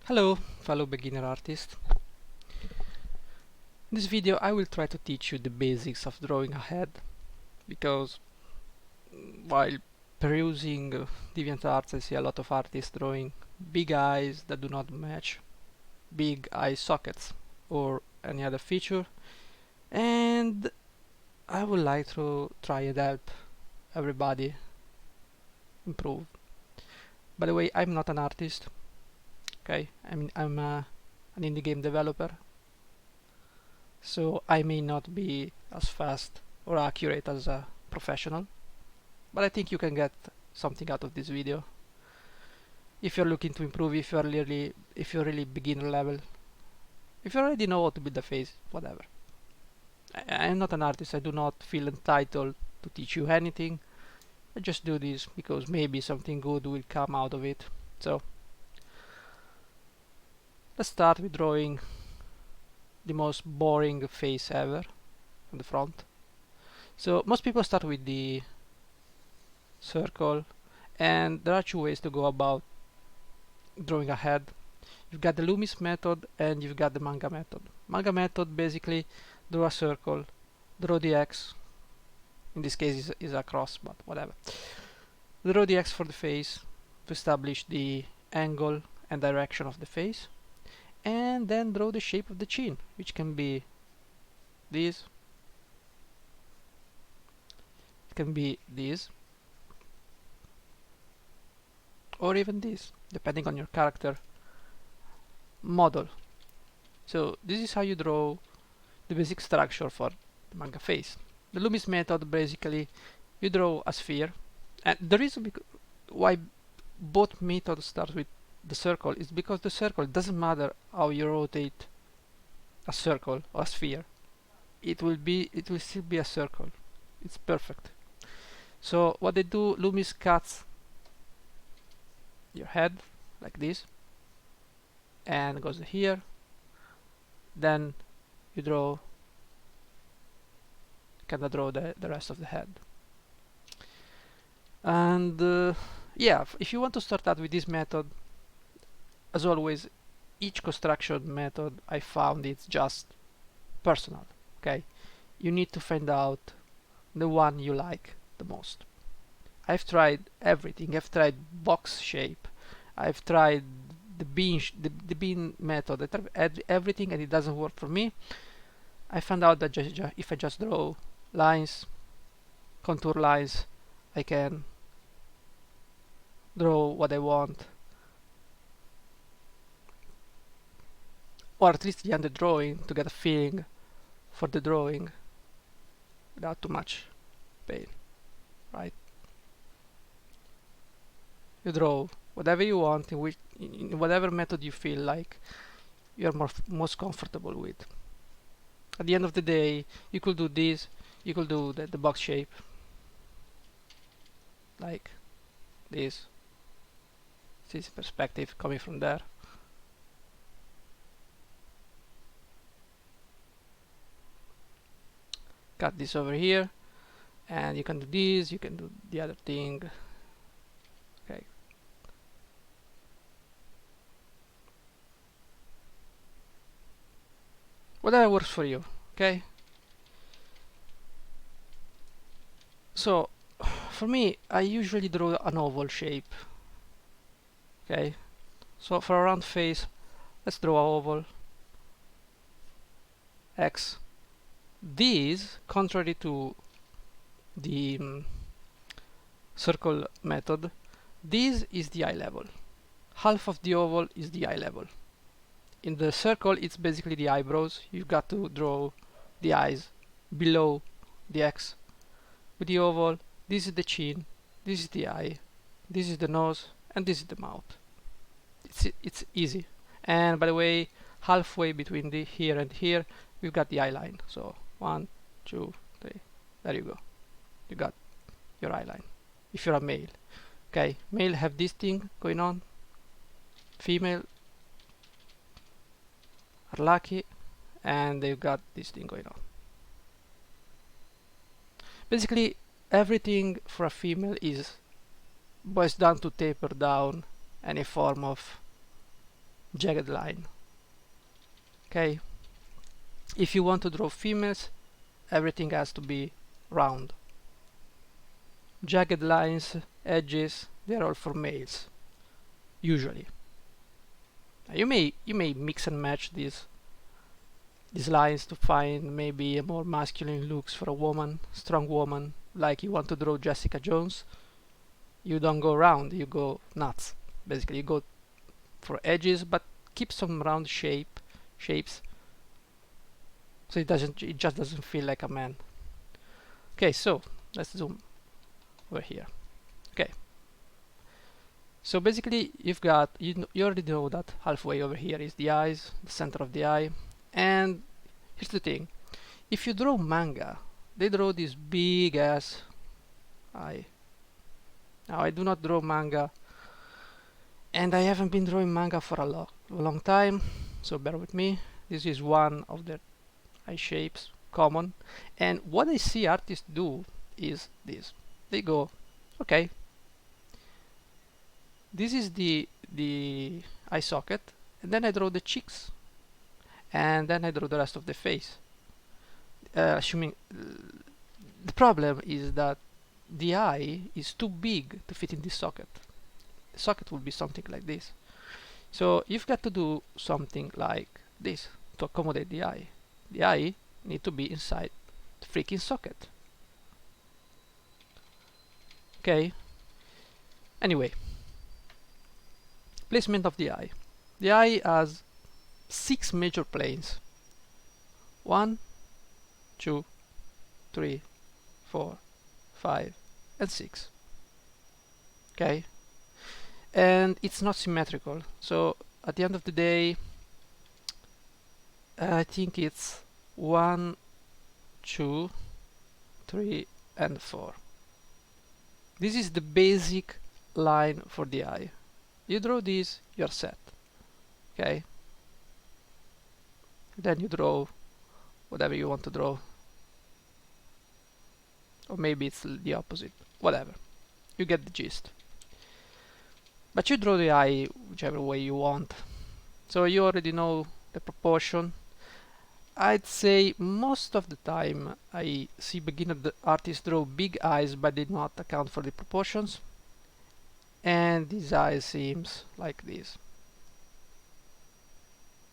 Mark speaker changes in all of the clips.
Speaker 1: Hello, fellow beginner artist. In this video I will try to teach you the basics of drawing a head, because while perusing DeviantArt I see a lot of artists drawing big eyes that do not match big eye sockets or any other feature, and I would like to try and help everybody improve. By the way, I'm not an artist, okay? I'm an indie game developer, so I may not be as fast or accurate as a professional, but I think you can get something out of this video if you're looking to improve, if you're really beginner level, if you already know how to build a face, whatever. I'm not an artist. I do not feel entitled to teach you anything. I just do this because maybe something good will come out of it. So let's start with drawing the most boring face ever on the front. So most people start with the circle, and there are two ways to go about drawing a head. You've got the Loomis method and you've got the Manga method. Manga method basically draw a circle, draw the X. In this case is a cross, but whatever. Draw the X for the face to establish the angle and direction of the face, and then draw the shape of the chin, which can be this, it can be this, or even this, depending on your character model. So this is how you draw the basic structure for the manga face. The Loomis method, basically you draw a sphere, and the reason why both methods start with the circle is because the circle doesn't matter how you rotate a circle or a sphere, it will still be a circle. It's perfect. So what they do, Loomis cuts your head like this and goes here, then you draw the rest of the head. And yeah, if you want to start out with this method, as always, each construction method I found it's just personal. Okay, you need to find out the one you like the most. I've tried everything. I've tried box shape, I've tried the bean method, I tried everything, and it doesn't work for me. I found out that if I just draw lines, contour lines, I can draw what I want, or at least the end of the drawing, to get a feeling for the drawing without too much pain, right? You draw whatever you want in whatever method you feel like you're most comfortable with. At the end of the day, you could do this, you could do the box shape like this. This perspective coming from there. Cut this over here, and you can do this, you can do the other thing. Okay. Whatever works for you, okay? So, for me, I usually draw an oval shape. Okay, so for a round face, let's draw an oval. X. This, contrary to the circle method, this is the eye level. Half of the oval is the eye level. In the circle, it's basically the eyebrows. You've got to draw the eyes below the X. With the oval, this is the chin, this is the eye, this is the nose, and this is the mouth. It's easy. And by the way, halfway between the here and here, we've got the eye line. So 1, 2, 3. There you go. You got your eye line. If you're a male, okay, male have this thing going on. Female are lucky, and they've got this thing going on. Basically, everything for a female boils down to taper down any form of jagged line. Okay, if you want to draw females, everything has to be round. Jagged lines, edges, they're all for males, usually. You may mix and match these lines to find maybe a more masculine looks for a woman, strong woman, like you want to draw Jessica Jones. You don't go round, you go nuts. Basically, you go for edges, but keep some round shapes, so it just doesn't feel like a man. Okay, so let's zoom over here. Okay, so basically you've got, you already know that halfway over here is the eyes, the center of the eye. And here's the thing, if you draw manga, they draw this big ass eye. Now I do not draw manga, and I haven't been drawing manga for a long time, so bear with me. This is one of the eye shapes, common. And what I see artists do is this. They go, okay, this is the eye socket, and then I draw the cheeks, and then I draw the rest of the face. Assuming the problem is that the eye is too big to fit in this socket. The socket will be something like this. So you've got to do something like this to accommodate the eye. The eye need to be inside the freaking socket. Okay. Anyway, placement of the eye. The eye has 6 major planes. 1, 2, 3, 4, 5, and 6. Okay, and it's not symmetrical. So at the end of the day, I think it's 1, 2, 3, and 4. This is the basic line for the eye. You draw this, you're set. Okay. Then you draw whatever you want to draw. Or maybe it's the opposite. Whatever. You get the gist. But you draw the eye whichever way you want. So you already know the proportion. I'd say most of the time I see beginner artists draw big eyes but did not account for the proportions. And this eye seems like this.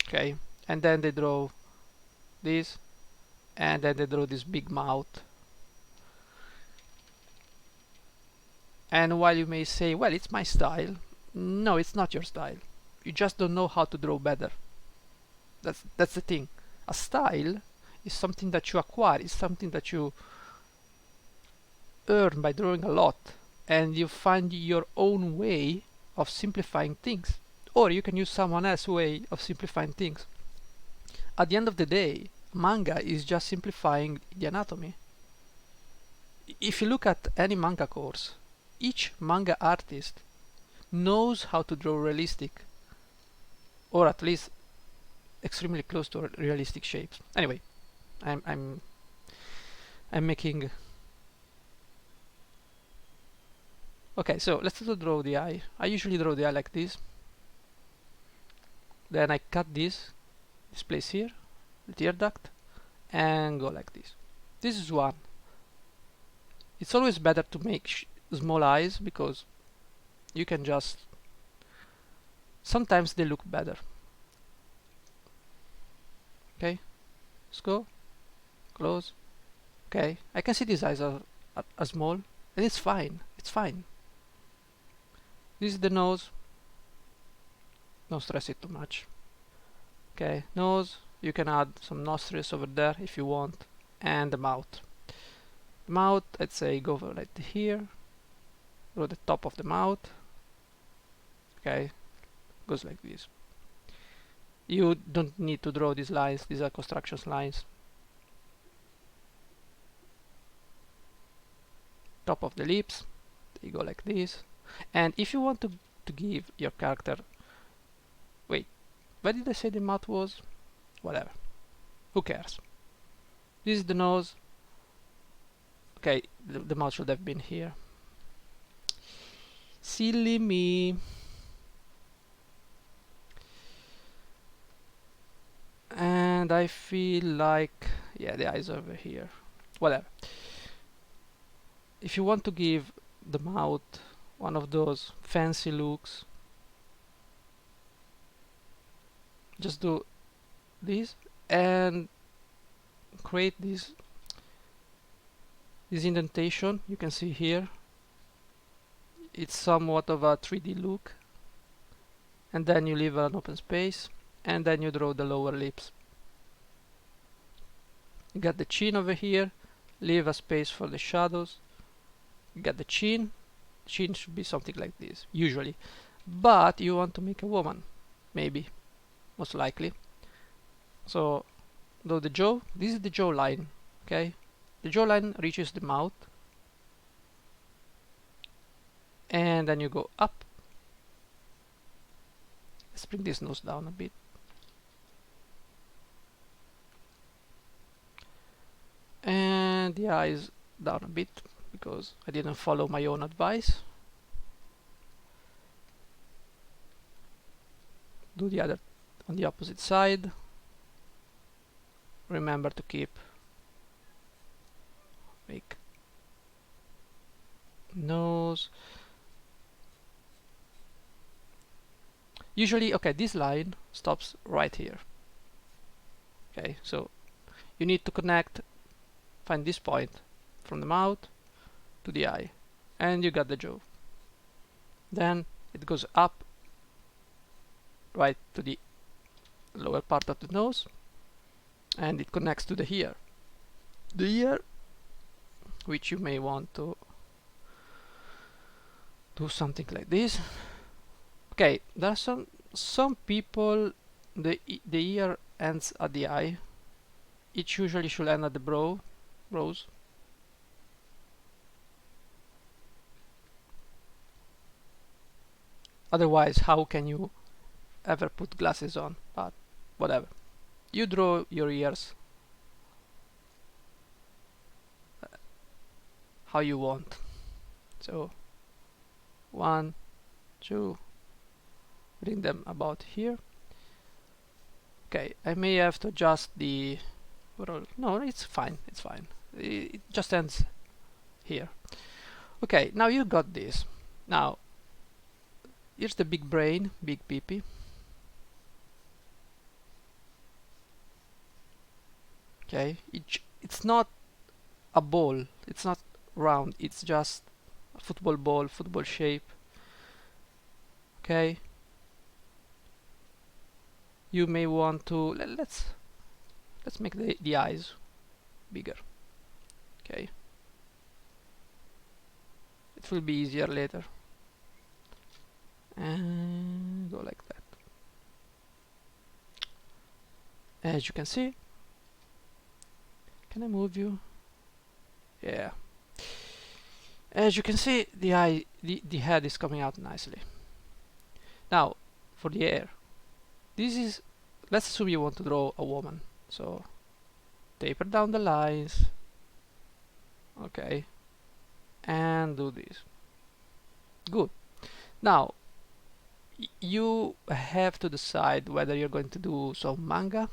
Speaker 1: Okay, and then they draw this, and then they draw this big mouth. And while you may say, well, it's my style, no, it's not your style. You just don't know how to draw better. That's the thing. A style is something that you acquire, it's something that you earn by drawing a lot, and you find your own way of simplifying things. Or you can use someone else's way of simplifying things. At the end of the day, manga is just simplifying the anatomy. If you look at any manga course, each manga artist knows how to draw realistic, or at least extremely close to realistic shapes. Anyway, I'm making. Okay, so let's draw the eye. I usually draw the eye like this. Then I cut this place here, the tear duct, and go like this. This is one. It's always better to make small eyes because you can just, sometimes they look better. Okay, let's go, close. Okay, I can see these eyes are small, and it's fine, it's fine. This is the nose. Don't stress it too much. Okay, nose, you can add some nostrils over there if you want, and the mouth. The mouth, I'd say go over right here, draw the top of the mouth. Okay, goes like this. You don't need to draw these lines, these are construction lines. Top of the lips, they go like this. And if you want to give your character, wait, where did I say the mouth was? Whatever, who cares? This is the nose. Okay, the mouth should have been here. Silly me. and I feel like, yeah, the eyes over here, whatever. If you want to give the mouth one of those fancy looks, just do this and create this indentation. You can see here it's somewhat of a 3D look, and then you leave an open space, and then you draw the lower lips. You got the chin over here, leave a space for the shadows. You got the chin should be something like this usually, but you want to make a woman, maybe, most likely. So do the jaw. This is the jaw line. Okay, the jaw line reaches the mouth, and then you go up. Let's bring this nose down a bit, and the eyes down a bit because I didn't follow my own advice. Do the other on the opposite side. Remember to make nose. Usually, okay, this line stops right here. Okay, so you need to find this point from the mouth to the eye, and you got the jaw. Then it goes up right to the lower part of the nose, and it connects to the ear. The ear, which you may want to do something like this. Okay, there are some people the ear ends at the eye. It usually should end at the brows. Otherwise, how can you ever put glasses on? But whatever. You draw your ears how you want. So 1, 2, bring them about here. Okay, I may have to adjust the no, it's fine, it's fine. It just ends here. Okay, now you got this. Now here's the big brain, big peepee. Okay, it's not a ball, it's not round, it's just a football ball, football shape. Okay, you may want to let's make the eyes bigger. Okay, it will be easier later, and go like that. As you can see, can I move you? Yeah. As you can see, the head is coming out nicely. Now, for the hair, let's assume you want to draw a woman. So, taper down the lines. Okay. And do this. Good. Now, you have to decide whether you're going to do some manga.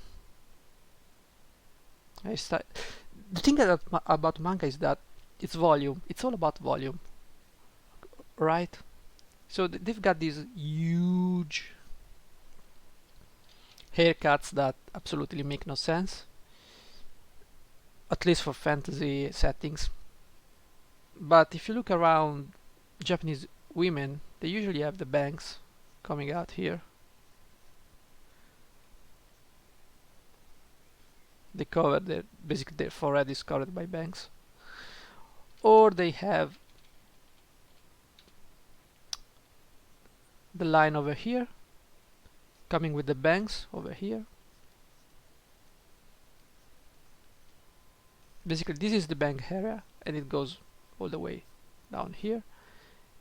Speaker 1: The thing about manga is that it's volume. It's all about volume, right? So they've got these huge haircuts that absolutely make no sense, at least for fantasy settings. But if you look around Japanese women, they usually have the bangs coming out here. They cover basically their forehead is covered by bangs, or they have the line over here coming with the bangs over here. Basically this is the bang area, and it goes all the way down here,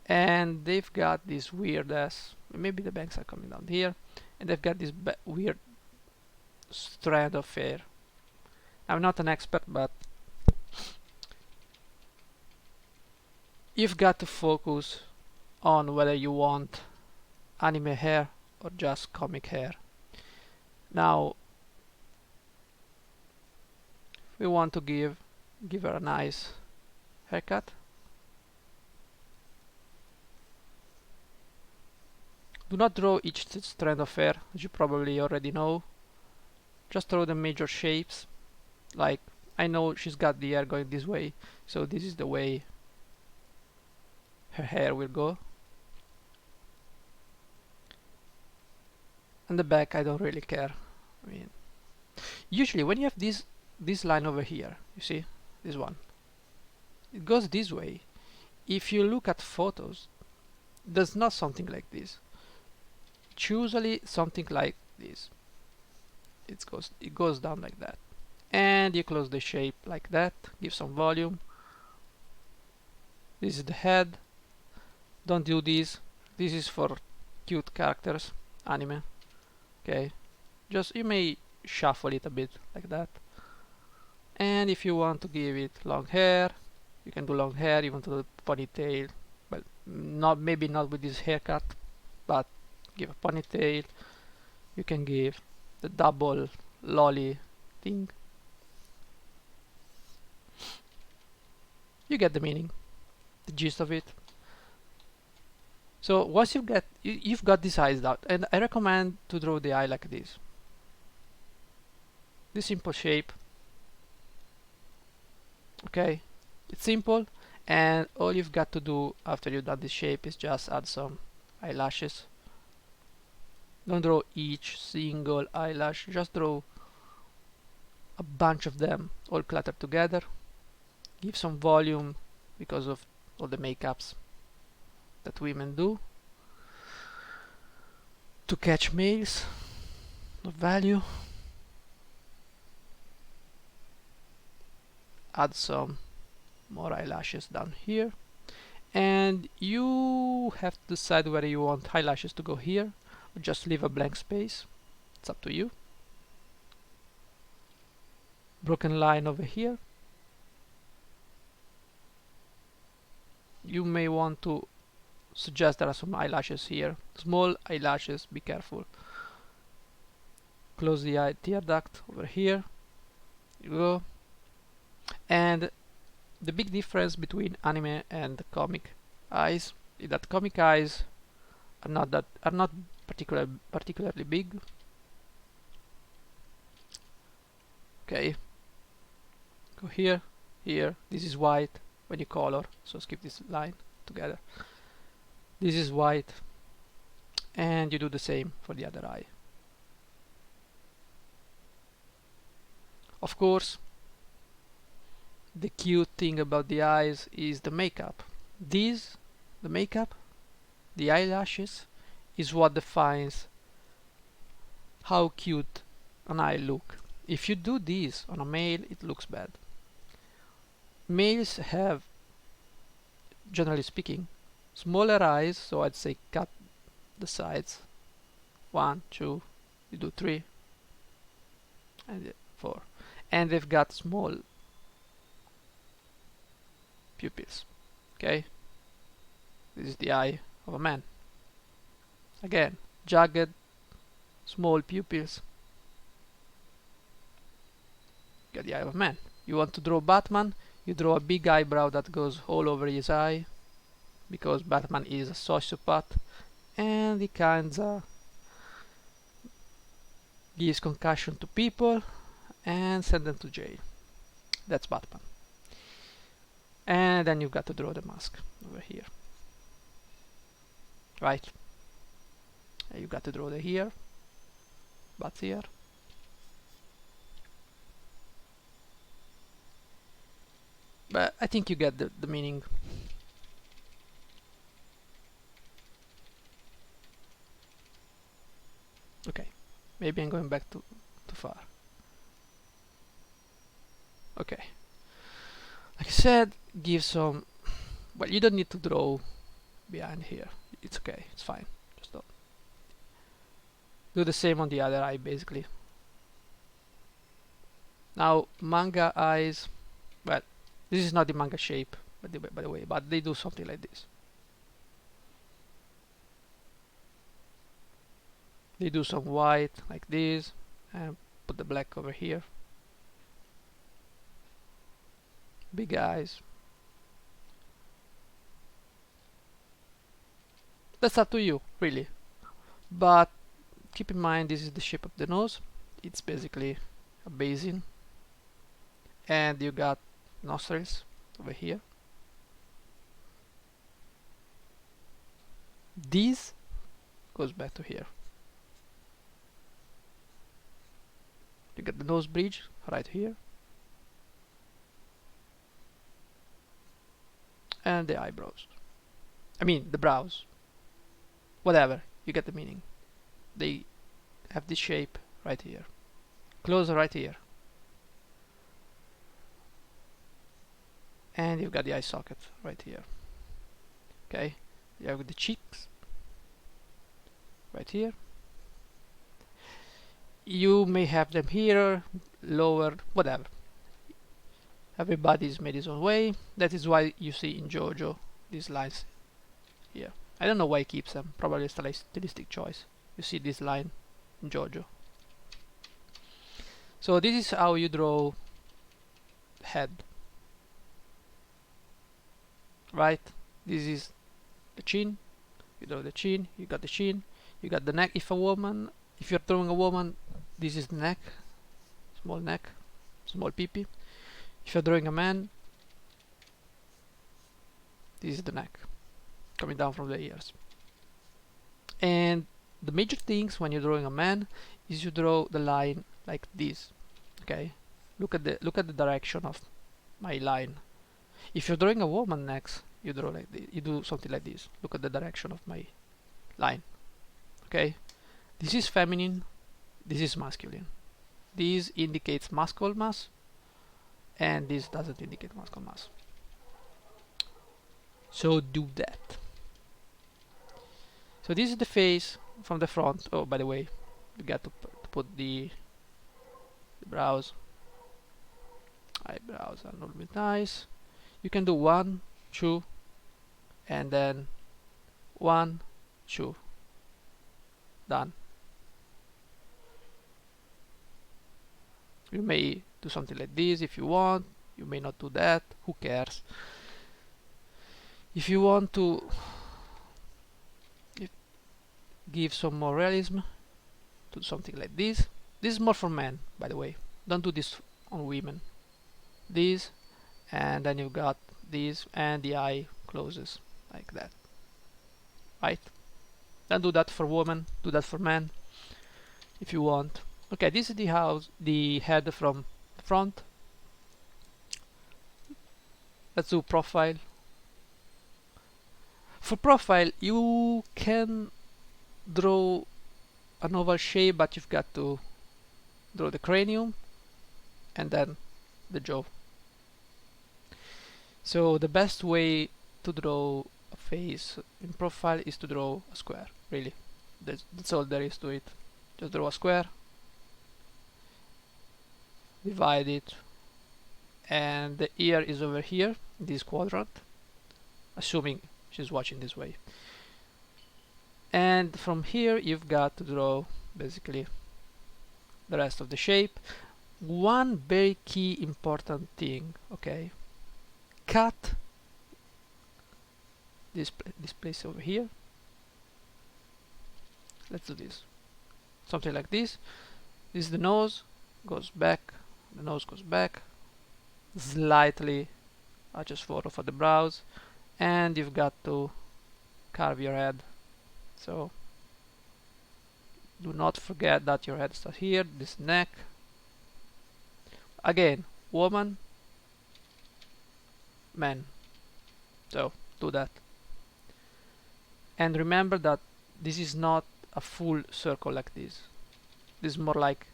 Speaker 1: and they've got this weird maybe the bangs are coming down here, and they've got this weird strand of hair. I'm not an expert, but you've got to focus on whether you want anime hair or just comic hair. Now, we want to give her a nice haircut. Do not draw each strand of hair, as you probably already know. Just draw the major shapes. Like, I know she's got the hair going this way, so this is the way her hair will go. And the back, I don't really care. I mean, usually when you have this line over here, you see, this one, it goes this way. If you look at photos, there's not something like this. It's usually something like this. It goes down like that. And you close the shape like that, give some volume. This is the head. Don't do this. This is for cute characters, anime. Okay, just you may shuffle it a bit like that. And if you want to give it long hair, you can do long hair. You want to do ponytail, well, maybe not with this haircut, but give a ponytail. You can give the double lolly thing. You get the meaning, the gist of it. So once you've got these eyes out, and I recommend to draw the eye like this. This simple shape. Okay, it's simple, and all you've got to do after you've done this shape is just add some eyelashes. Don't draw each single eyelash, just draw a bunch of them all cluttered together. Give some volume because of all the makeups that women do to catch males of value. Add some more eyelashes down here, and you have to decide whether you want eyelashes to go here or just leave a blank space. It's up to you. Broken line over here. You may want to suggest there are some eyelashes here, small eyelashes, be careful. Close the eye tear duct over here. You go. And the big difference between anime and comic eyes is that comic eyes are not particularly big. Okay, go here, here. This is white when you color, so skip this line together. This is white, and you do the same for the other eye. Of course, the cute thing about the eyes is the makeup. The makeup, the eyelashes, is what defines how cute an eye look. If you do this on a male, it looks bad. Males have, generally speaking, smaller eyes, so I'd say cut the sides. 1, 2, you do 3, and 4. And they've got small pupils. Okay, this is the eye of a man. Again, jagged, small pupils. Get the eye of a man. You want to draw Batman, you draw a big eyebrow that goes all over his eye, because Batman is a sociopath, and he kinda gives concussion to people and send them to jail. That's Batman. And then you've got to draw the mask over here, right? And you've got to draw the ear, bat's ear. But I think you get the meaning. Okay, maybe I'm going back too far. Okay, like I said, give some. Well, you don't need to draw behind here. It's okay. It's fine. Just don't. Do the same on the other eye, basically. Now, Manga Eyes. Well, this is not the manga shape, by the way, but they do something like this. They do some white like this, and put the black over here. big eyes. That's up to you, really. But keep in mind, this is the shape of the nose. It's basically a basin. And you got nostrils over here. This goes back to here. You get the nose bridge right here. And the eyebrows. I mean, the brows. Whatever, you get the meaning. They have this shape right here. Closer right here. And you've got the eye socket right here. Okay, you have the cheeks right here. You may have them here, lower, whatever. Everybody's made his own way. That is why you see in JoJo these lines here. I don't know why he keeps them. Probably it's a stylistic choice. You see this line in JoJo. So this is how you draw head. Right? This is the chin. You draw the chin. You got the chin. You got the neck. If you're drawing a woman, this is the neck. Small neck. Small peepee. If you're drawing a man, this is the neck coming down from the ears. And the major things when you're drawing a man is you draw the line like this. Okay, look at the direction of my line. If you're drawing a woman next, you draw like this. You do something like this. Look at the direction of my line. Okay, this is feminine. This is masculine. This indicates muscle mass, and this doesn't indicate muscle mass. So do that. So this is the face from the front. Oh, by the way, you got to put the brows. Eyebrows are a little bit nice. You can do 1, 2, and then 1, 2. Done. You may do something like this if you want. You may not do that. Who cares? If you want to give some more realism, do something like this. This is more for men, by the way. Don't do this on women. This, and then you've got this, and the eye closes like that. Right? Don't do that for women. Do that for men, if you want. Okay, this is the head from the front. Let's do profile. For profile, you can draw an oval shape, but you've got to draw the cranium and then the jaw. So the best way to draw a face in profile is to draw a square, really. That's all there is to it. Just draw a square, divide it, and the ear is over here in this quadrant, assuming she's watching this way. And from here you've got to draw basically the rest of the shape. One very key important thing, okay, cut this place over here. Let's do this, something like this. This is the nose, goes back, the nose goes back slightly, just for the brows, and you've got to carve your head. So do not forget that your head starts here, this neck. Again, woman, man. So do that. And remember that this is not a full circle like this. This is more like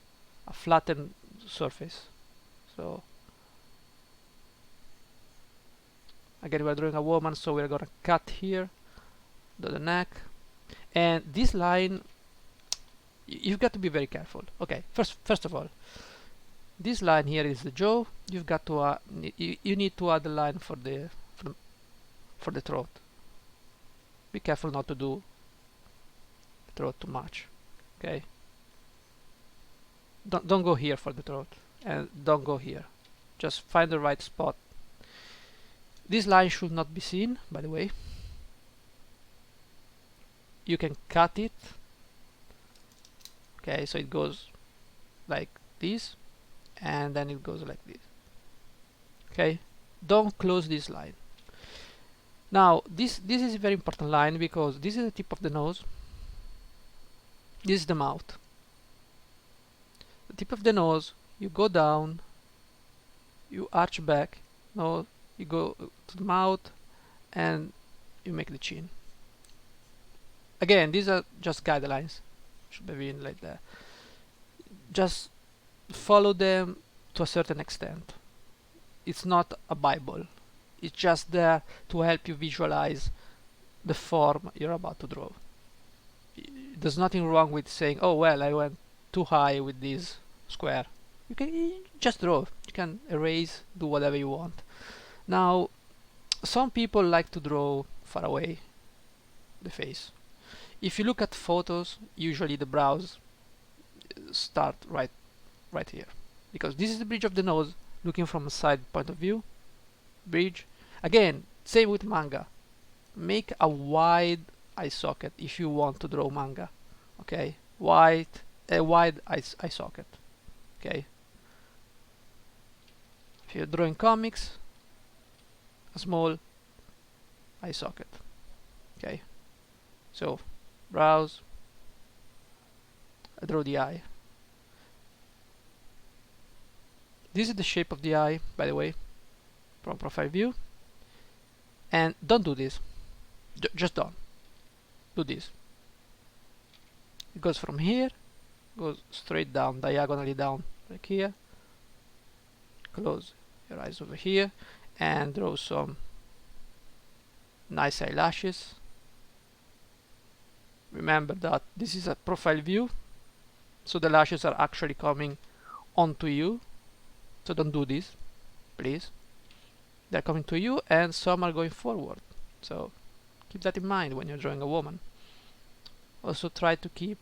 Speaker 1: a flattened surface. So again, we're drawing a woman, so we're gonna cut here, do the neck, and this line you've got to be very careful. Okay, first of all, this line here is the jaw. You've got to you need to add the line for the throat. Be careful not to do the throat too much. Okay, don't go here for the throat, and don't go here. Just find the right spot This line should not be seen, by the way. You can cut it. Okay, so it goes like this, and then it goes like this. Okay, don't close this line. Now this is a very important line, because this is the tip of the nose, this is the mouth. The tip of the nose, you go down, you arch back, no, you go to the mouth, and you make the chin. Again, these are just guidelines, should be in like that. Just follow them to a certain extent. It's not a Bible. It's just there to help you visualize the form you're about to draw. There's nothing wrong with saying, oh well, I went too high with this square. You can just draw. You can erase, do whatever you want. Now, some people like to draw far away the face. If you look at photos, usually the brows start right here, because this is the bridge of the nose, looking from a side point of view. Bridge. Again, same with manga. Make a wide eye socket if you want to draw manga. Okay, a wide eye socket. Okay. If you're drawing comics, a small eye socket. Okay. So, brows. I draw the eye. This is the shape of the eye, by the way, from profile view. And don't do this. Just don't. Do this. It goes from here, goes straight down, diagonally down, like here. Close your eyes over here, and draw some nice eyelashes. Remember that this is a profile view, so the lashes are actually coming onto you. So don't do this, please. They're coming to you, and some are going forward. So keep that in mind when you're drawing a woman. Also try to keep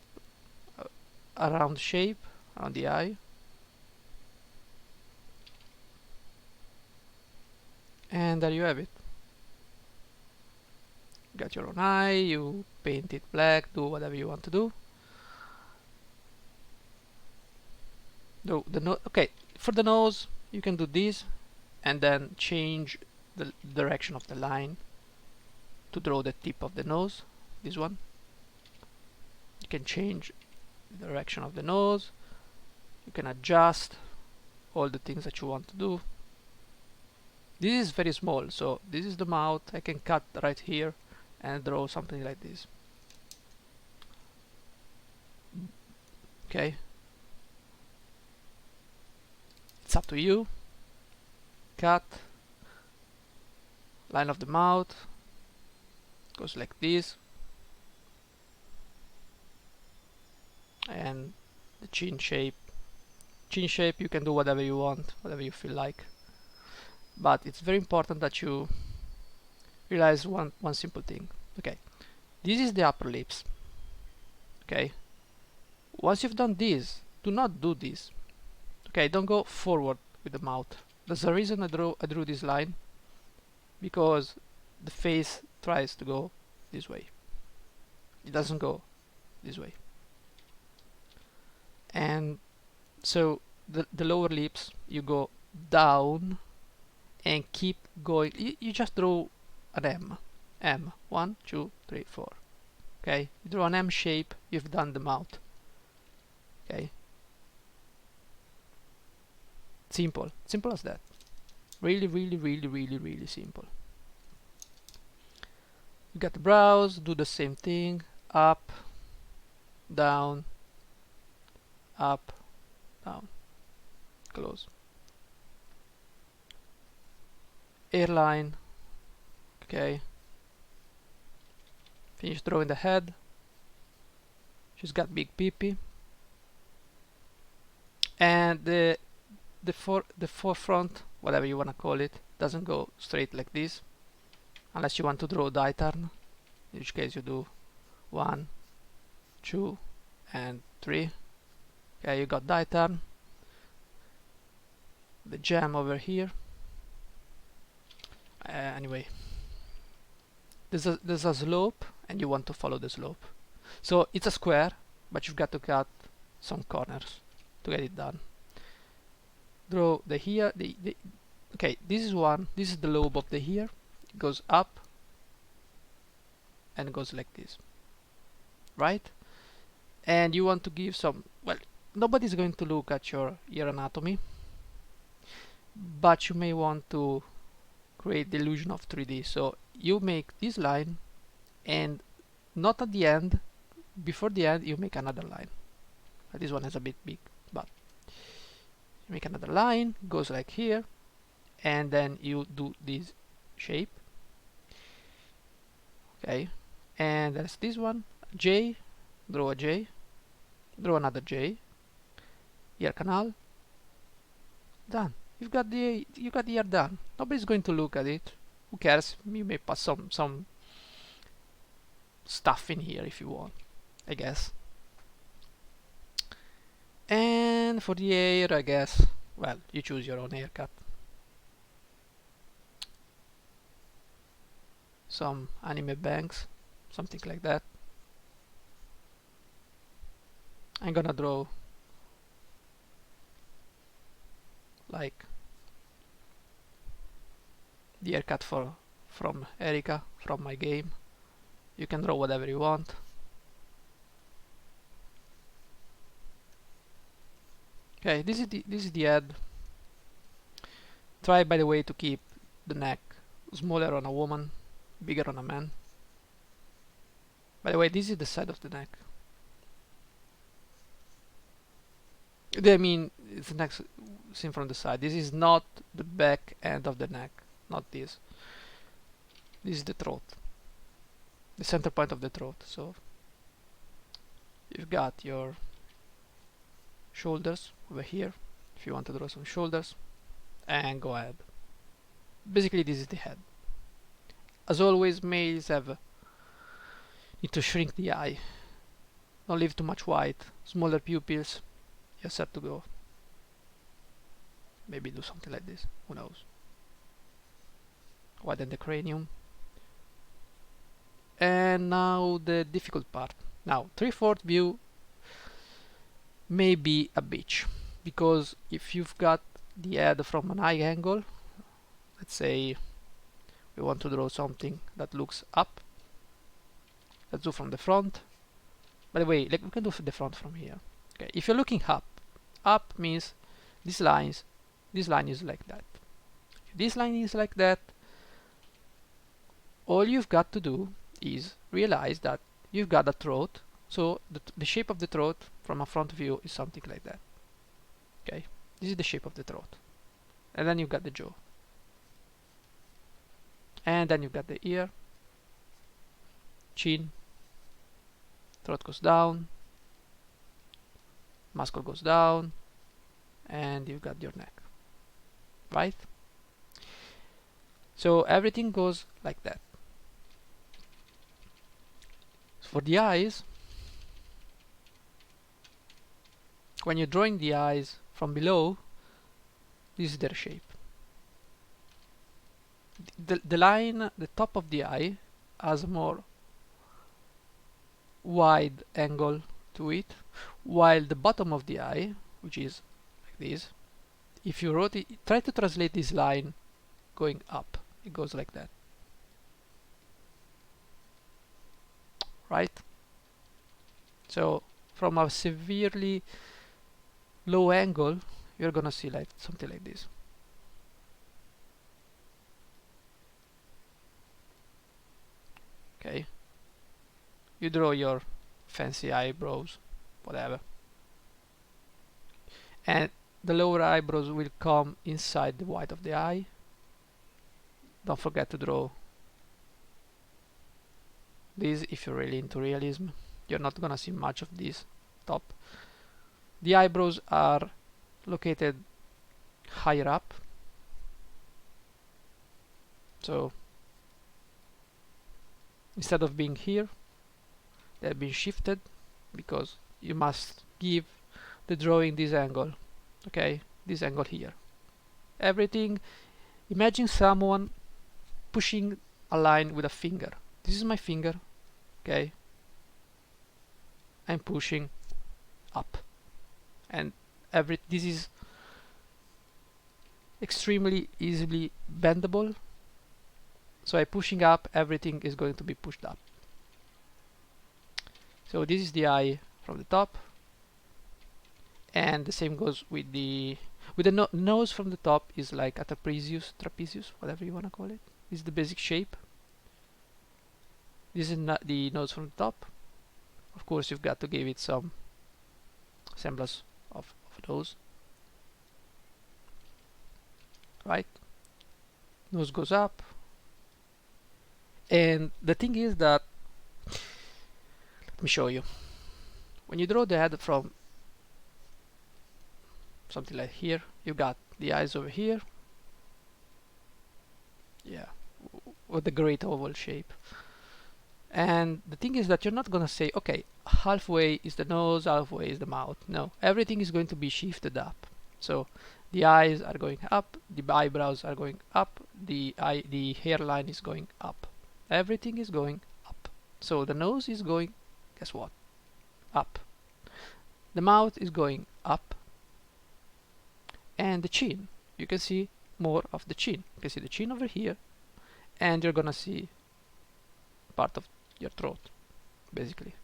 Speaker 1: a round shape around the eye. And there you have it. Got your own eye, you paint it black, do whatever you want to do. Okay, for the nose, you can do this and then change the direction of the line to draw the tip of the nose. This one. You can change the direction of the nose. You can adjust all the things that you want to do. This is very small, so this is the mouth. I can cut right here and draw something like this. Okay. It's up to you. Cut. Line of the mouth. Goes like this. And the chin shape. Chin shape, you can do whatever you want, whatever you feel like. But it's very important that you realize one simple thing. Okay, this is the upper lips. Okay, once you've done this, do not do this. Okay, don't go forward with the mouth. There's a reason I drew this line, because the face tries to go this way. It doesn't go this way. And so the lower lips, you go down and keep going. You just draw an M. 1, 2, 3, 4. Okay, you draw an M shape, you've done the mouth. Okay, simple as that. Really simple. You got the brows, do the same thing. Up, down, up, down, close. Hairline. Okay, finish drawing the head. She's got big pee-pee, and the forefront, whatever you want to call it, doesn't go straight like this, unless you want to draw die turn, in which case you do 1, 2, and 3. Okay, you got die turn. The gem over here. Anyway, there's a slope and you want to follow the slope. So it's a square, but you've got to cut some corners to get it done. Draw the here, okay, this is one, this is the lobe of the here. It goes up and goes like this, right? And you want to give some, well, nobody's going to look at your ear anatomy, but you may want to create the illusion of 3D. So you make this line, and not at the end, before the end you make another line. This one is a bit big, but you make another line, goes like here, and then you do this shape. Okay, and there's this one, J, draw a J, draw another J, ear canal, done. You've got the ear done. Nobody's going to look at it. Who cares? You may put some stuff in here if you want, I guess. And for the hair, I guess, well, you choose your own haircut. Some anime bangs, something like that. I'm gonna draw like the haircut from Erika from my game. You can draw whatever you want. Okay, this is the head. Try, by the way, to keep the neck smaller on a woman, bigger on a man. By the way, this is the side of the neck. I mean, it's the neck seen from the side. This is not the back end of the neck, not this. This is the throat, the center point of the throat. So you've got your shoulders over here, if you want to draw some shoulders, and go ahead. Basically, this is the head. As always, males need to shrink the eye, don't leave too much white, smaller pupils. You're set to go. Maybe do something like this, who knows. Widen the cranium. And now the difficult part. Now 3/4 view may be a bitch, because if you've got the head from an eye angle, let's say we want to draw something that looks up. Let's do from the front. By the way, like, we can do the front from here. Okay, if you're looking up means this line is like that. If this line is like that, all you've got to do is realize that you've got a throat, so the shape of the throat from a front view is something like that. Okay, this is the shape of the throat, and then you've got the jaw, and then you've got the ear, chin, throat goes down, muscle goes down, and you've got your neck, right? So everything goes like that. For the eyes, when you're drawing the eyes from below, this is their shape. The line, the top of the eye, has a more wide angle to it, while the bottom of the eye, which is like this, if you rotate, try to translate this line going up, it goes like that, right? So from a severely low angle, you're gonna see like something like this. Okay, you draw your fancy eyebrows, whatever, and the lower eyebrows will come inside the white of the eye. Don't forget to draw this if you're really into realism. You're not gonna see much of this top. The eyebrows are located higher up, so instead of being here, they've been shifted because you must give the drawing this angle. Okay, this angle here. Everything, imagine someone pushing a line with a finger. This is my finger, okay? I'm pushing up, and this is extremely easily bendable. So I'm pushing up, everything is going to be pushed up. So this is the eye from the top, and the same goes with the nose from the top. Is like a trapezius, whatever you want to call it. This is the basic shape. This is not the nose from the top. Of course, you've got to give it some semblance of a nose, right? Nose goes up, and the thing is that, let me show you. When you draw the head from something like here, you got the eyes over here, yeah, with the great oval shape. And the thing is that you're not gonna say, okay, halfway is the nose, halfway is the mouth. No, everything is going to be shifted up. So the eyes are going up, the eyebrows are going up, the hairline is going up. Everything is going up. So the nose is going, guess what? Up. The mouth is going up. And the chin, you can see more of the chin. You can see the chin over here, and you're gonna see part of your throat, basically.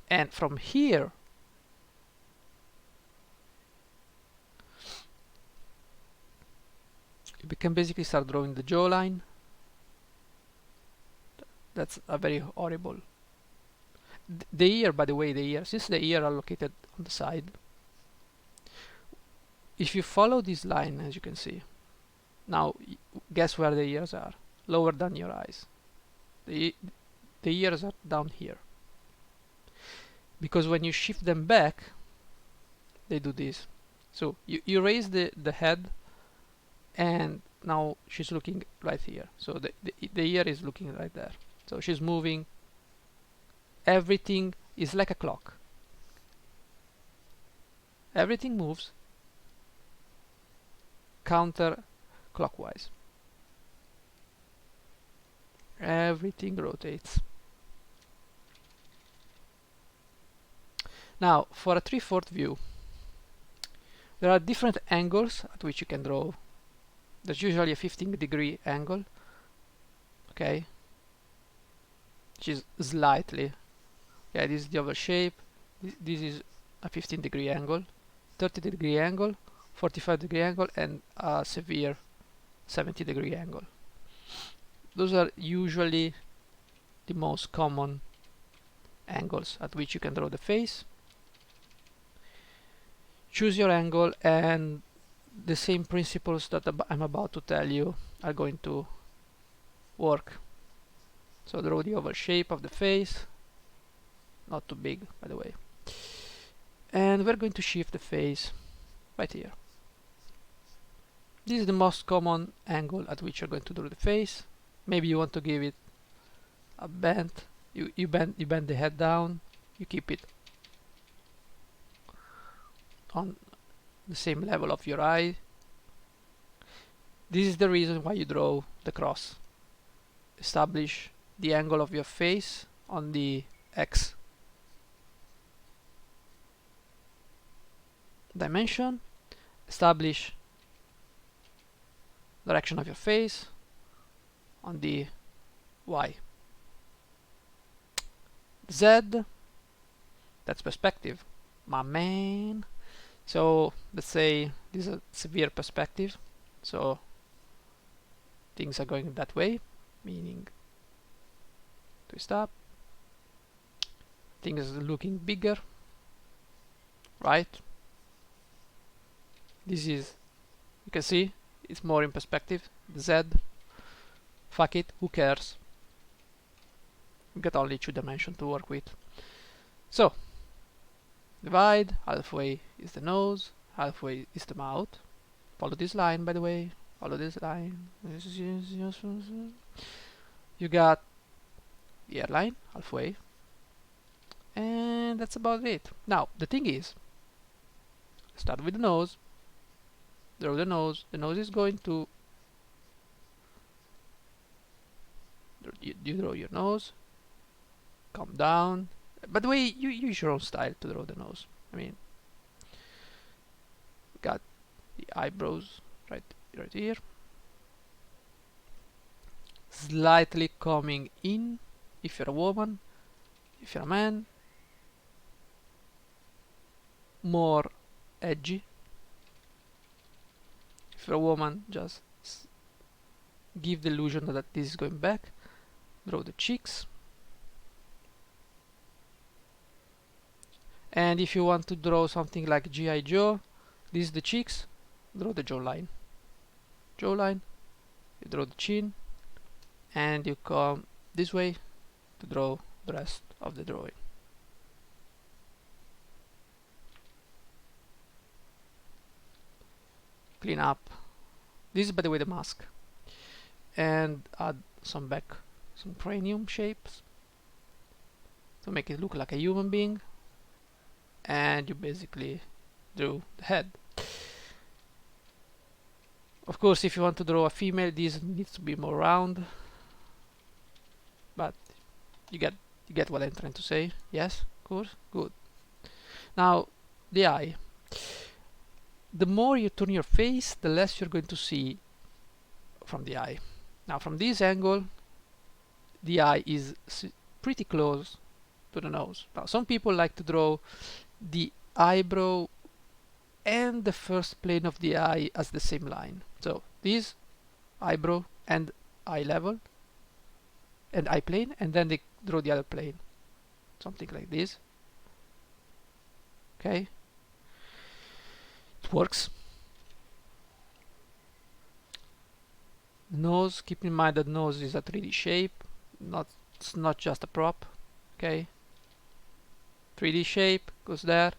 Speaker 1: And from here, you can basically start drawing the jawline. That's a very horrible. The ear, by the way, since the ear are located on the side, if you follow this line, as you can see, now guess where the ears are? Lower than your eyes. The ears are down here. Because when you shift them back, they do this. So you raise the head, and now she's looking right here. So the ear is looking right there. So she's moving. Everything is like a clock. Everything moves counterclockwise. Everything rotates. Now, for a 3/4 view, there are different angles at which you can draw. There's usually a 15-degree angle, okay, which is slightly, yeah, this is the oval shape. This is a 15-degree angle, 30-degree angle, 45-degree angle, and a severe 70-degree angle. Those are usually the most common angles at which you can draw the face. Choose your angle, and the same principles that I'm about to tell you are going to work. So draw the oval shape of the face, not too big, by the way. And we're going to shift the face right here. This is the most common angle at which you're going to draw the face. Maybe you want to give it a bend. You bend the head down. You keep it on the same level of your eye. This is the reason why you draw the cross. Establish the angle of your face on the X dimension. Establish direction of your face on the Y. Z, that's perspective, my man. So let's say this is a severe perspective, so things are going that way, meaning twist up, things are looking bigger, right? This is, you can see it's more in perspective. The Z, fuck it, who cares? We got only 2 dimensions to work with. So divide, halfway is the nose, halfway is the mouth. Follow this line, by the way. Follow this line. You got the hairline, halfway. And that's about it. Now, the thing is, start with the nose. Draw the nose. The nose is going to you draw your nose, come down. By the way, you use your own style to draw the nose. I mean, got the eyebrows right here, slightly coming in if you're a woman. If you're a man, more edgy. If you're a woman, just give the illusion that this is going back. Draw the cheeks. And if you want to draw something like G.I. Joe, this is the cheeks, draw the jawline. Jawline, you draw the chin, and you come this way to draw the rest of the drawing. Clean up. This is, by the way, the mask. And add some cranium shapes to make it look like a human being. And you basically drew the head. Of course, if you want to draw a female, this needs to be more round. But you get what I'm trying to say. Yes, of course, good. Now, the eye. The more you turn your face, the less you're going to see from the eye. Now, from this angle, the eye is pretty close to the nose. Now, some people like to draw the eyebrow and the first plane of the eye as the same line. So this eyebrow and eye level and eye plane, and then they draw the other plane, something like this. Okay, it works. Nose, keep in mind that nose is a 3D shape, it's not just a prop. Okay, 3D shape goes there,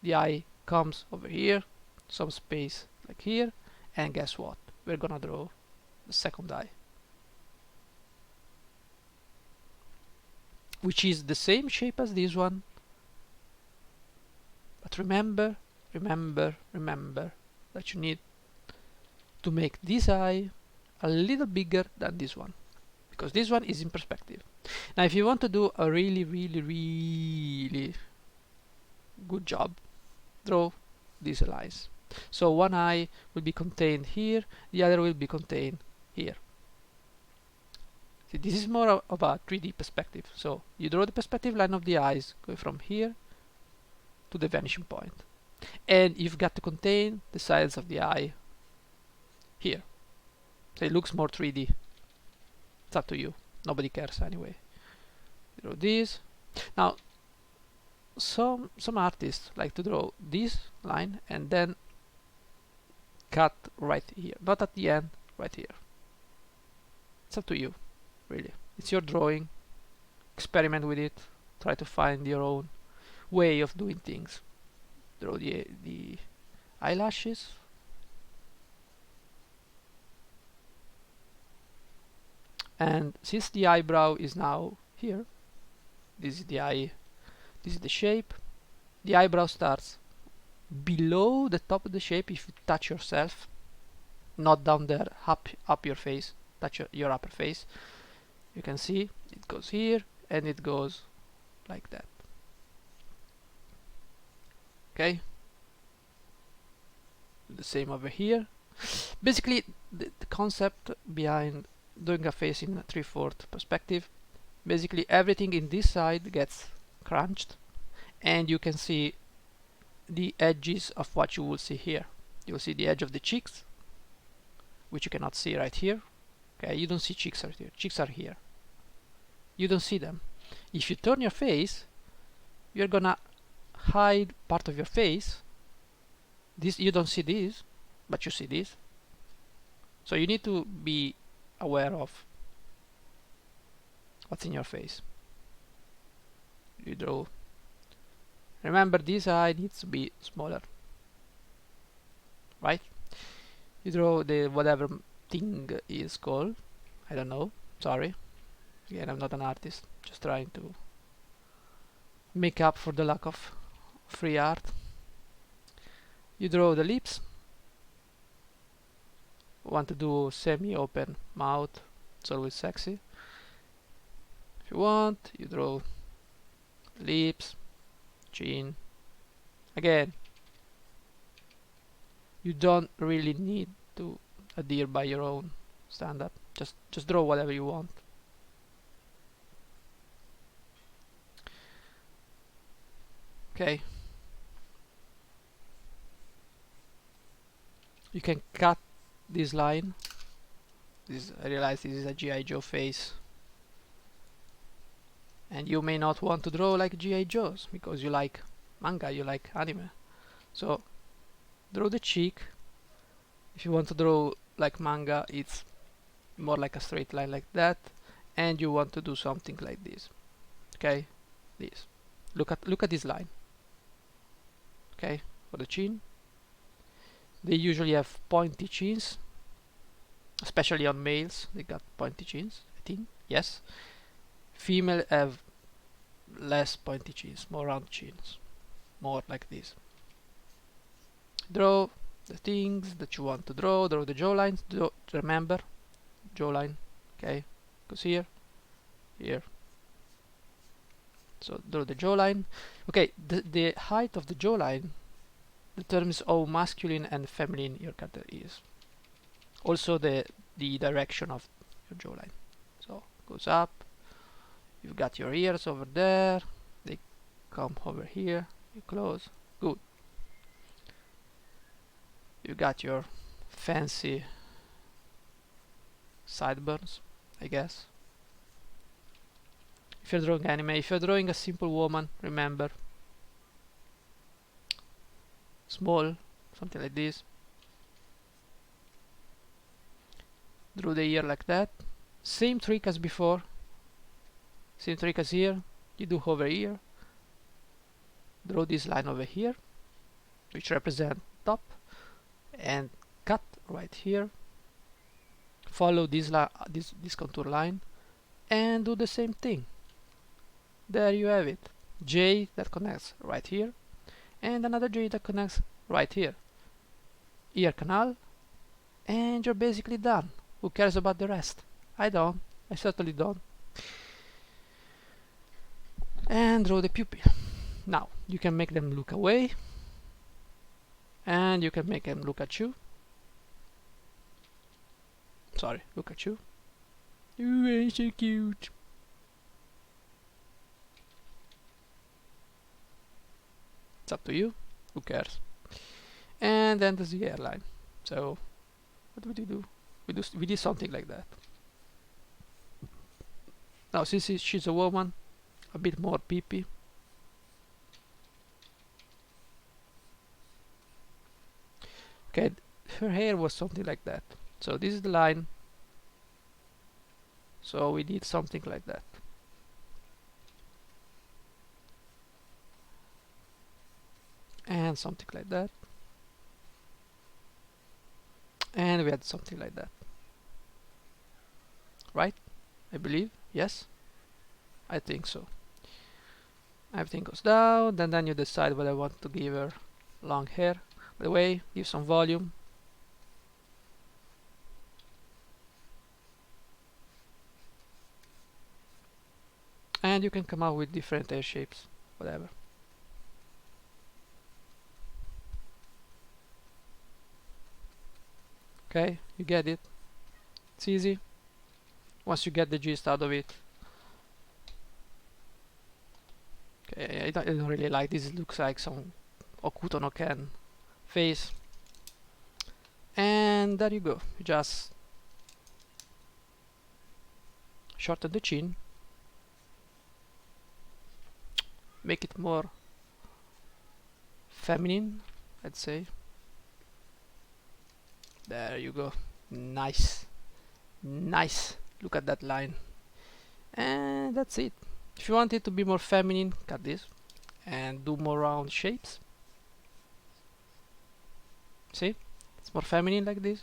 Speaker 1: the eye comes over here, some space like here, and guess what? We're gonna draw the second eye, which is the same shape as this one. But remember that you need to make this eye a little bigger than this one, because this one is in perspective. Now, if you want to do a really good job, draw these lines. So one eye will be contained here, the other will be contained here. See, this is more of a 3D perspective. So you draw the perspective line of the eyes going from here to the vanishing point. And you've got to contain the sides of the eye here. So it looks more 3D. It's up to you. Nobody cares anyway. Draw this. Now, some artists like to draw this line and then cut right here. Not at the end, right here. It's up to you, really. It's your drawing. Experiment with it. Try to find your own way of doing things. Draw the eyelashes. And since the eyebrow is now here, this is the eye, this is the shape. The eyebrow starts below the top of the shape if you touch yourself, not down there, up your face, touch your upper face. You can see it goes here and it goes like that. Okay, the same over here. Basically, the concept behind doing a face in a 3/4 perspective, basically everything in this side gets crunched and you can see the edges of what you will see here. You'll see the edge of the cheeks, which you cannot see right here. Okay, you don't see cheeks right here. Cheeks are here. You don't see them. If you turn your face, you're gonna hide part of your face. This, you don't see this, but you see this. So you need to be aware of what's in your face. You draw. Remember, this eye needs to be smaller, right? You draw the whatever thing is called. I don't know. Sorry. Again, I'm not an artist. Just trying to make up for the lack of free art. You draw the lips. Want to do semi-open mouth. It's always sexy. you want, you draw lips, chin. Again, you don't really need to adhere by your own standard. Just draw whatever you want. Okay. You can cut this line. I realize this is a G.I. Joe face. And you may not want to draw like G.I. Joes because you like manga, you like anime. So draw the cheek. If you want to draw like manga, it's more like a straight line like that. And you want to do something like this. Okay? This. Look at this line. Okay? For the chin. They usually have pointy chins, especially on males. They got pointy chins, I think. Yes. Female have less pointy chins, more round chins, more like this. Draw the things that you want to draw. Draw the jawline. Remember, jawline. Okay, goes here, here. So draw the jawline. Okay, the height of the jawline determines how masculine and feminine your character is. Also the direction of your jawline. So goes up. You've got your ears over there. They come over here. You close. Good. You got your fancy sideburns, I guess. If you're drawing anime, if you're drawing a simple woman, remember, small, something like this. Draw the ear like that. Same trick as before. Same trick as here. You do over here. Draw this line over here, which represent top, and cut right here. Follow this contour line, and do the same thing. There you have it. J that connects right here, and another J that connects right here. Ear canal, and you're basically done. Who cares about the rest? I don't. I certainly don't. And draw the pupil. Now, you can make them look away, and you can make them look at you. Sorry, look at you. You are so cute. It's up to you. Who cares? And then there's the hairline. So, what would you do? We did something like that. Now, since she's a woman, a bit more peepee. Okay, her hair was something like that. So this is the line. So we did something like that. And something like that. And we had something like that. Right? I believe. Yes? I think so. Everything goes down, and then you decide whether I want to give her long hair. By the way, give some volume. And you can come up with different hair shapes, whatever. Okay, you get it. It's easy. Once you get the gist out of it. Okay, I don't really like this. It looks like some Okuto no Ken face. And there you go. You just shorten the chin. Make it more feminine, I'd say. There you go. Nice. Nice. Look at that line. And that's it. If you want it to be more feminine, cut this and do more round shapes. See? It's more feminine like this.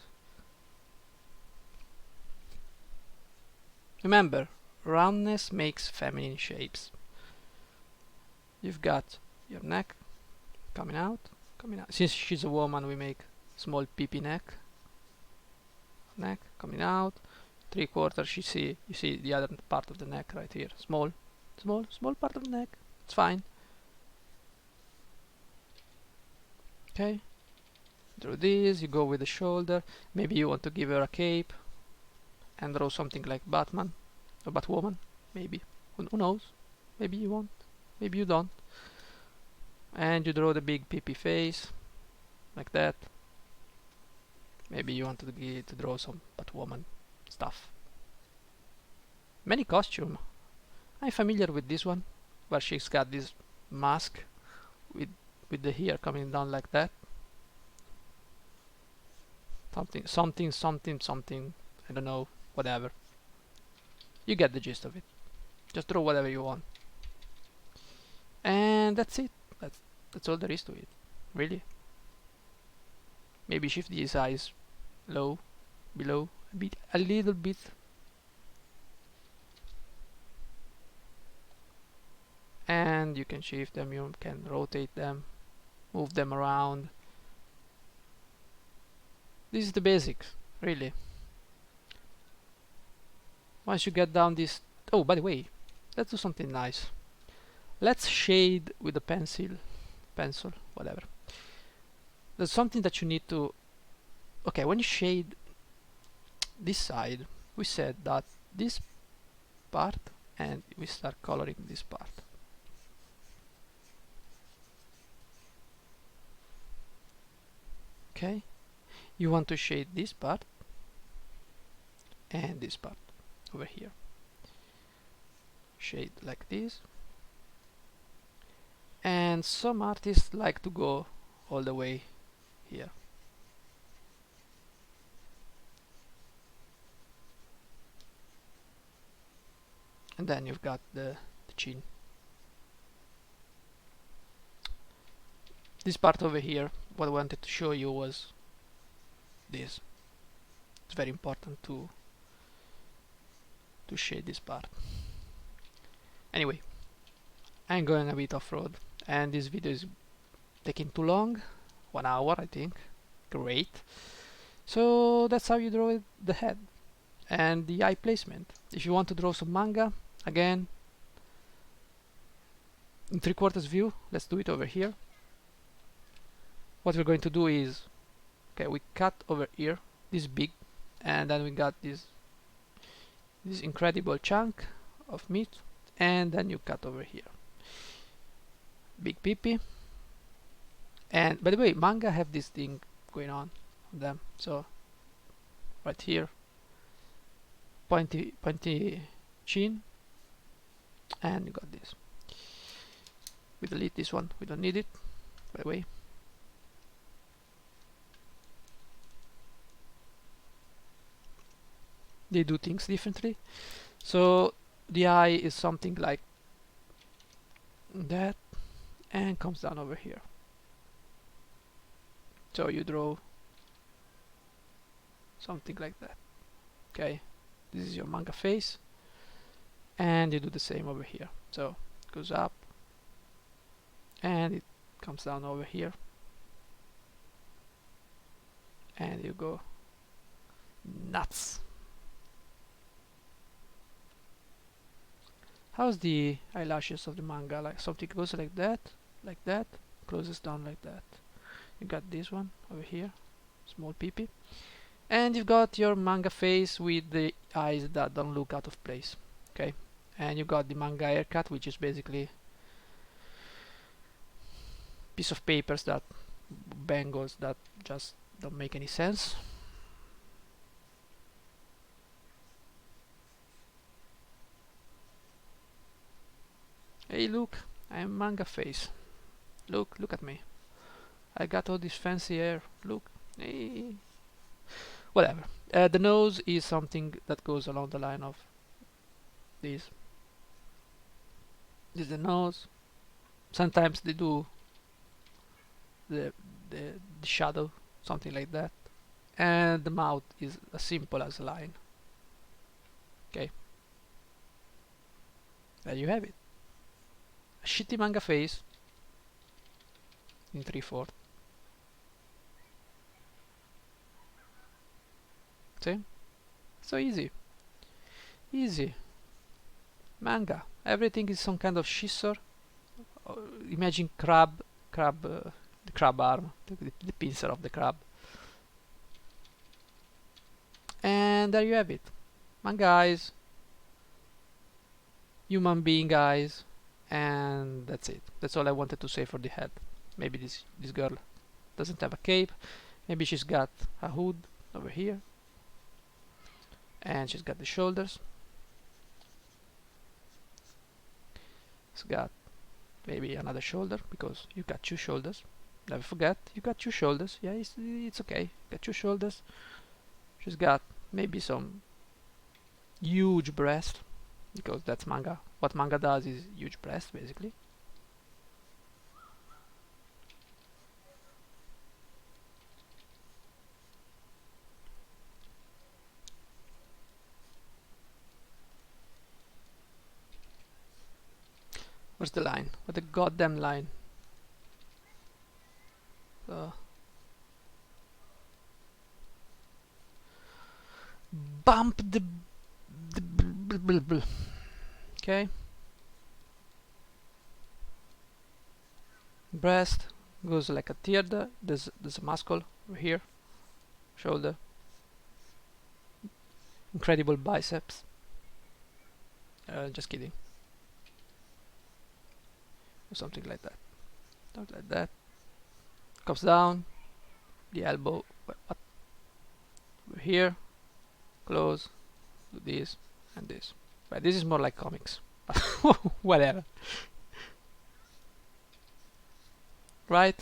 Speaker 1: Remember, roundness makes feminine shapes. You've got your neck coming out, coming out. Since she's a woman, we make small peepee neck. Neck coming out. 3/4, you see the other part of the neck right here, small part of the neck, it's fine. Okay, draw this, you go with the shoulder, maybe you want to give her a cape and draw something like Batman or Batwoman, maybe, who knows, maybe you want, maybe you don't. And you draw the big peepee face like that. Maybe you want to draw some Batwoman stuff. Many costume. I'm familiar with this one, where she's got this mask with the hair coming down like that. Something. I don't know. Whatever. You get the gist of it. Just draw whatever you want. And that's it. That's all there is to it. Really. Maybe shift these eyes low, below, a little bit. And you can shift them, you can rotate them, move them around. This is the basics, really. Once you get down this... Oh, by the way, let's do something nice. Let's shade with a pencil, whatever. There's something that you need to... Okay, when you shade this side, we said that this part, and we start coloring this part. Okay, you want to shade this part and this part over here. Shade like this. And some artists like to go all the way here. And then you've got the chin. This part over here, what I wanted to show you was this. It's very important to shade this part. Anyway, I'm going a bit off-road, and this video is taking too long, 1 hour I think. Great. So that's how you draw the head and the eye placement. If you want to draw some manga, again, in 3/4 view, let's do it over here. What we're going to do is, okay, we cut over here, this big, and then we got this incredible chunk of meat, and then you cut over here. Big peepee. And by the way, manga have this thing going on them. So right here, pointy chin, and you got this. We delete this one, we don't need it, by the way. They do things differently. So the eye is something like that and comes down over here. So you draw something like that. Okay, this is your manga face, and you do the same over here. So it goes up and it comes down over here, and you go nuts. How's the eyelashes of the manga? Like something goes like that, closes down like that. You got this one over here, small peepee, and you've got your manga face with the eyes that don't look out of place. Okay, and you got the manga haircut, which is basically piece of papers that bangles that just don't make any sense. Hey, look, I'm manga face. Look at me. I got all this fancy hair. Look. Hey. Whatever. The nose is something that goes along the line of this. This is the nose. Sometimes they do the shadow, something like that. And the mouth is as simple as a line. Okay. There you have it. A shitty manga face in 3/4. See? So easy. Easy. Manga. Everything is some kind of scissor. Imagine the crab arm, the pincer of the crab. And there you have it. Manga eyes, human being eyes, and that's it. That's all I wanted to say for the head. Maybe this girl doesn't have a cape. Maybe she's got a hood over here, and she's got the shoulders. It's got maybe another shoulder, because you got two shoulders. Never forget, you got two shoulders. Yeah, it's okay. You got two shoulders. She's got maybe some huge breast, because that's manga. What manga does is huge breast, basically. Where's the line? What the goddamn line? Bump the okay. Breast goes like a tear. There's a muscle over here. Shoulder. Incredible biceps. Just kidding. Or something like that. Not like that. Comes down. The elbow. What? Over here. Close. Do this and this. But this is more like comics. Whatever. Right?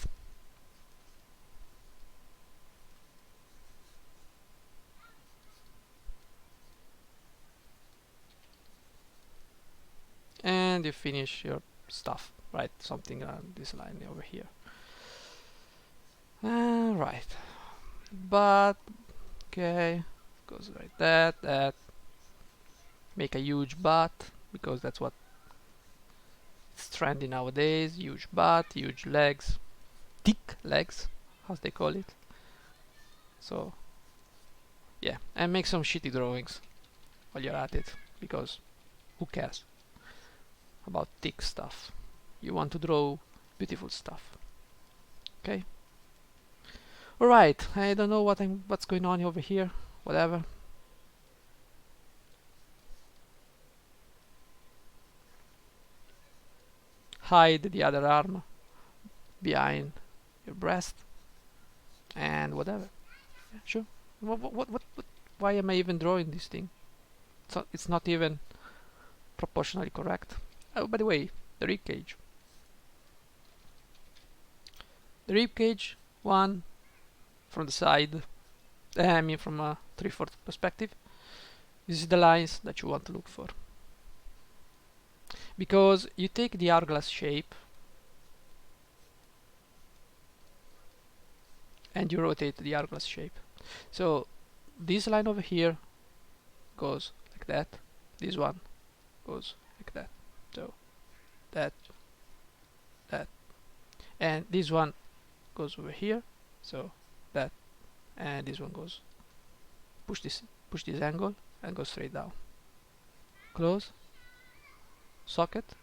Speaker 1: And you finish your stuff, right? Something around this line over here. Right. But okay, goes like that. Make a huge butt, because that's what it's trendy nowadays. Huge butt, huge legs, thick legs, as they call it. So yeah, and make some shitty drawings while you're at it, because who cares about thick stuff? You want to draw beautiful stuff. Okay. All right. I don't know what's going on over here. Whatever. Hide the other arm behind your breast, and whatever. Yeah, sure. What? Why am I even drawing this thing? So it's not even proportionally correct. Oh, by the way, the rib cage. The rib cage, one from the side. I mean, from a 3/4 perspective. This is the lines that you want to look for, because you take the hourglass shape and you rotate the hourglass shape. So this line over here goes like that. This one goes like that. So that, and this one goes over here. So that, and this one goes. Push this angle and go straight down. Close. Socket.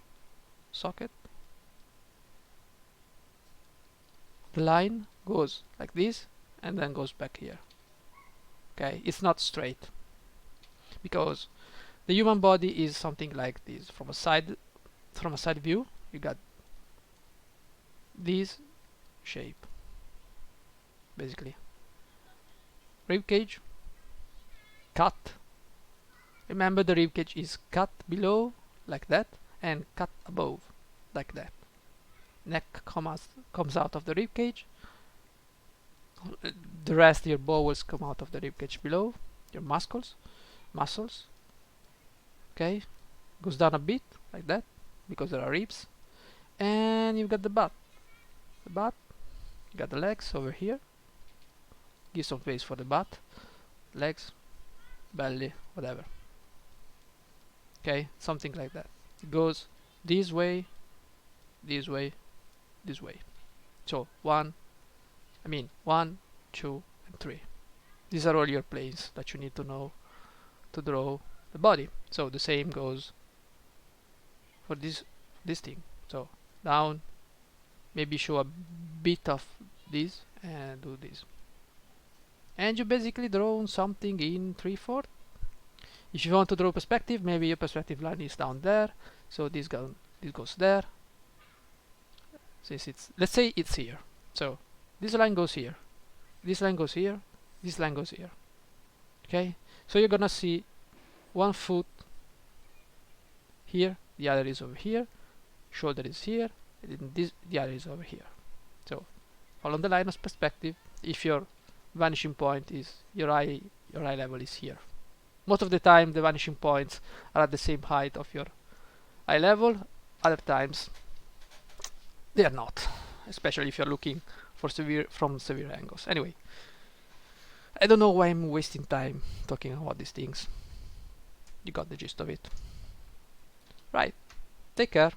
Speaker 1: The line goes like this and then goes back here. Okay, it's not straight, because the human body is something like this. From a side view, you got this shape, basically. Rib cage, cut. Remember, the rib cage is cut below like that and cut above like that. Neck comes out of the rib cage. The rest of your bowels come out of the rib cage below. Your muscles. Okay, goes down a bit like that, because there are ribs. And you've got the butt. You got the legs over here. Give some space for the butt, legs, belly, whatever. Okay, something like that. It goes this way, this way, this way. So 1, 2, and 3. These are all your planes that you need to know to draw the body. So the same goes for this thing. So down, maybe show a bit of this and do this, and you basically draw something in 3/4. If you want to draw perspective, maybe your perspective line is down there, so this goes there. Since it's, let's say it's here, so this line goes here, this line goes here, this line goes here. Okay, so you're gonna see one foot here, the other is over here, shoulder is here, and the other is over here. So follow the line of perspective. If your vanishing point is your eye level is here. Most of the time the vanishing points are at the same height of your eye level. Other times they are not, especially if you're looking for from severe angles. Anyway, I don't know why I'm wasting time talking about these things. You got the gist of it. Right, take care.